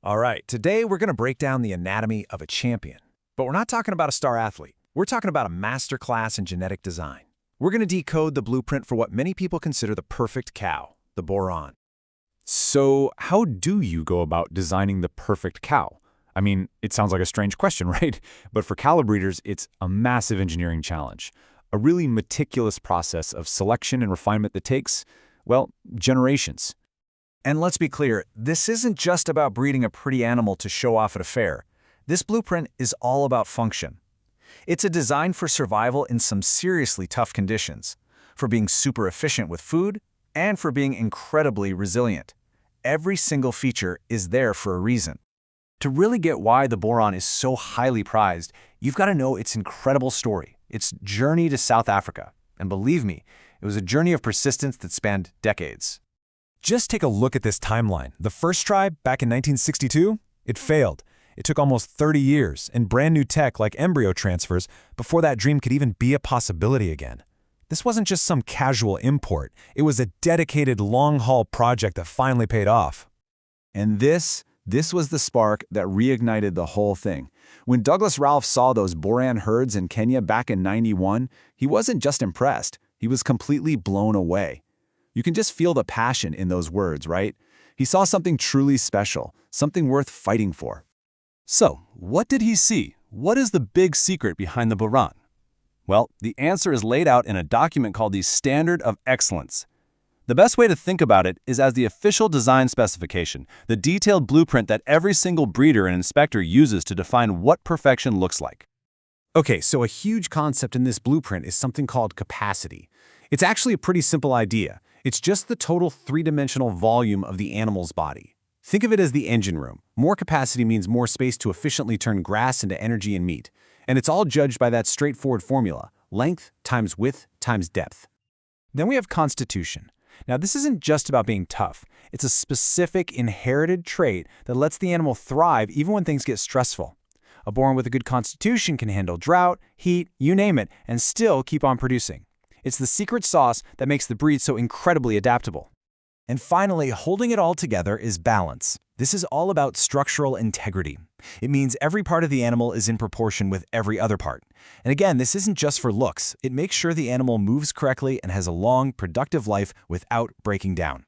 All right, today we're going to break down the anatomy of a champion. But we're not talking about a star athlete. We're talking about a masterclass in genetic design. We're going to decode the blueprint for what many people consider the perfect cow, the Boran. So how do you go about designing the perfect cow? I mean, it sounds like a strange question, right? But for cattle breeders, it's a massive engineering challenge. A really meticulous process of selection and refinement that takes, well, generations. And let's be clear, this isn't just about breeding a pretty animal to show off at a fair. This blueprint is all about function. It's a design for survival in some seriously tough conditions, for being super efficient with food, and for being incredibly resilient. Every single feature is there for a reason. To really get why the Boran is so highly prized, you've got to know its incredible story, its journey to South Africa. And believe me, it was a journey of persistence that spanned decades. Just take a look at this timeline. The first try, back in 1962, it failed. It took almost 30 years and brand new tech like embryo transfers before that dream could even be a possibility again. This wasn't just some casual import. It was a dedicated long-haul project that finally paid off. And this was the spark that reignited the whole thing. When Douglas Ralph saw those Boran herds in Kenya back in '91, he wasn't just impressed, he was completely blown away. You can just feel the passion in those words, right? He saw something truly special, something worth fighting for. So, what did he see? What is the big secret behind the Boran? Well, the answer is laid out in a document called the Standard of Excellence. The best way to think about it is as the official design specification, the detailed blueprint that every single breeder and inspector uses to define what perfection looks like. Okay, so a huge concept in this blueprint is something called capacity. It's actually a pretty simple idea. It's just the total three-dimensional volume of the animal's body. Think of it as the engine room. More capacity means more space to efficiently turn grass into energy and meat. And it's all judged by that straightforward formula, length times width times depth. Then we have constitution. Now, this isn't just about being tough. It's a specific inherited trait that lets the animal thrive even when things get stressful. A Boran with a good constitution can handle drought, heat, you name it, and still keep on producing. It's the secret sauce that makes the breed so incredibly adaptable. And finally, holding it all together is balance. This is all about structural integrity. It means every part of the animal is in proportion with every other part. And again, this isn't just for looks. It makes sure the animal moves correctly and has a long, productive life without breaking down.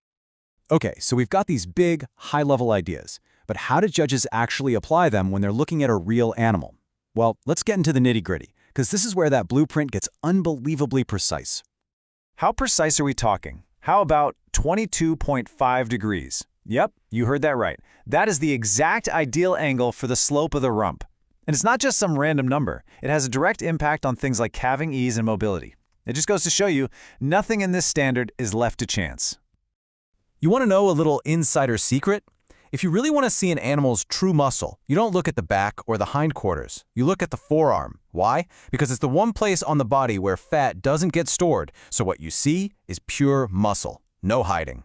Okay, so we've got these big, high-level ideas. But how do judges actually apply them when they're looking at a real animal? Well, let's get into the nitty-gritty, because this is where that blueprint gets unbelievably precise. How precise are we talking? How about 22.5 degrees? Yep, you heard that right. That is the exact ideal angle for the slope of the rump. And it's not just some random number. It has a direct impact on things like calving ease and mobility. It just goes to show you, nothing in this standard is left to chance. You want to know a little insider secret? If you really want to see an animal's true muscle, you don't look at the back or the hindquarters. You look at the forearm. Why? Because it's the one place on the body where fat doesn't get stored, so what you see is pure muscle. No hiding.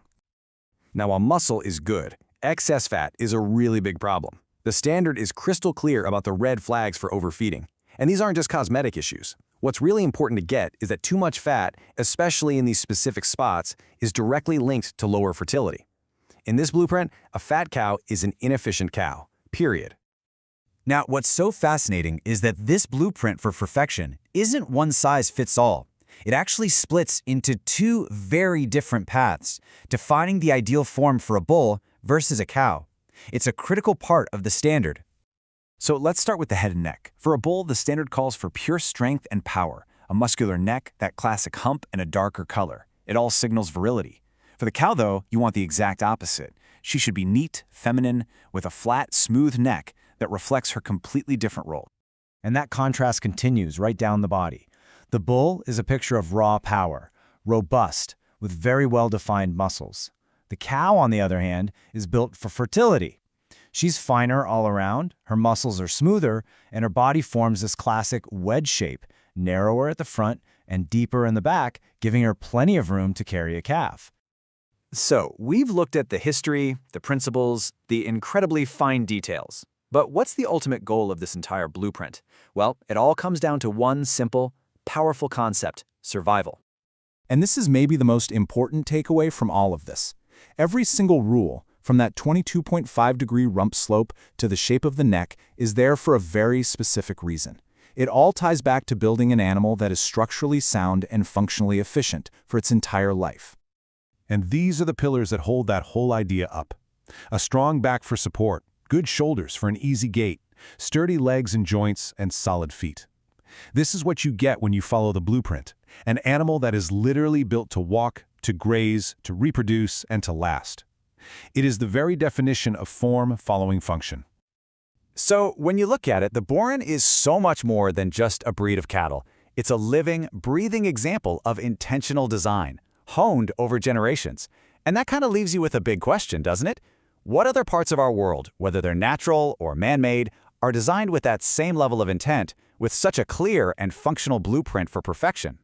Now, while muscle is good, excess fat is a really big problem. The standard is crystal clear about the red flags for overfeeding. And these aren't just cosmetic issues. What's really important to get is that too much fat, especially in these specific spots, is directly linked to lower fertility. In this blueprint, a fat cow is an inefficient cow, period. Now, what's so fascinating is that this blueprint for perfection isn't one size fits all. It actually splits into two very different paths, defining the ideal form for a bull versus a cow. It's a critical part of the standard. So let's start with the head and neck. For a bull, the standard calls for pure strength and power, a muscular neck, that classic hump, and a darker color. It all signals virility. For the cow, though, you want the exact opposite. She should be neat, feminine, with a flat, smooth neck that reflects her completely different role. And that contrast continues right down the body. The bull is a picture of raw power, robust, with very well-defined muscles. The cow, on the other hand, is built for fertility. She's finer all around, her muscles are smoother, and her body forms this classic wedge shape, narrower at the front and deeper in the back, giving her plenty of room to carry a calf. So, we've looked at the history, the principles, the incredibly fine details. But what's the ultimate goal of this entire blueprint? Well, it all comes down to one simple, powerful concept: survival. And this is maybe the most important takeaway from all of this. Every single rule, from that 22.5-degree rump slope to the shape of the neck, is there for a very specific reason. It all ties back to building an animal that is structurally sound and functionally efficient for its entire life. And these are the pillars that hold that whole idea up. A strong back for support, good shoulders for an easy gait, sturdy legs and joints, and solid feet. This is what you get when you follow the blueprint, an animal that is literally built to walk, to graze, to reproduce, and to last. It is the very definition of form following function. So, when you look at it, the Boran is so much more than just a breed of cattle. It's a living, breathing example of intentional design, honed over generations. And that kind of leaves you with a big question, doesn't it? What other parts of our world, whether they're natural or man-made, are designed with that same level of intent, with such a clear and functional blueprint for perfection?